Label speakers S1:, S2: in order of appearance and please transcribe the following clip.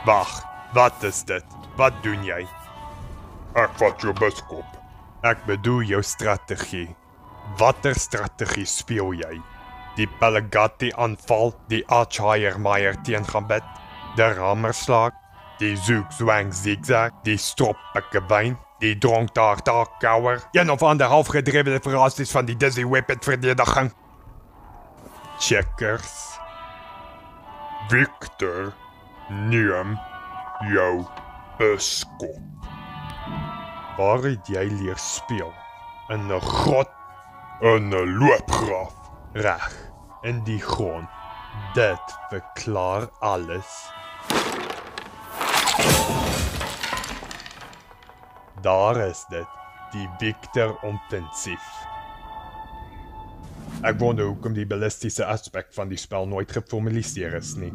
S1: Wag, wat is dit? Wat doen jy?
S2: Ek vat jou biskop.
S1: Ek bedoel jou strategie. Watter strategie speel jy? Die Pelagatti aanval, die Archhiermeyer teen gaan bid, die Rammerslag, die Zoek-Zwang Zigzag, die Stroppikkewijn, die Dronk-Daar-Daar-Kouwer, een of ander halfgedreven verrassings van die Dizzy Whippet-verdediging. Checkers.
S2: Victor, neem jou biskop.
S1: Waar het jy leer speel? In 'n grot?
S2: In 'n loopgraaf.
S1: Reg, in die grond. Dit verklaar alles. Daar is dit, die Victor Intensief. Ek wonder hoekom die ballistiese aspek van die spel nooit geformaliseer is nie.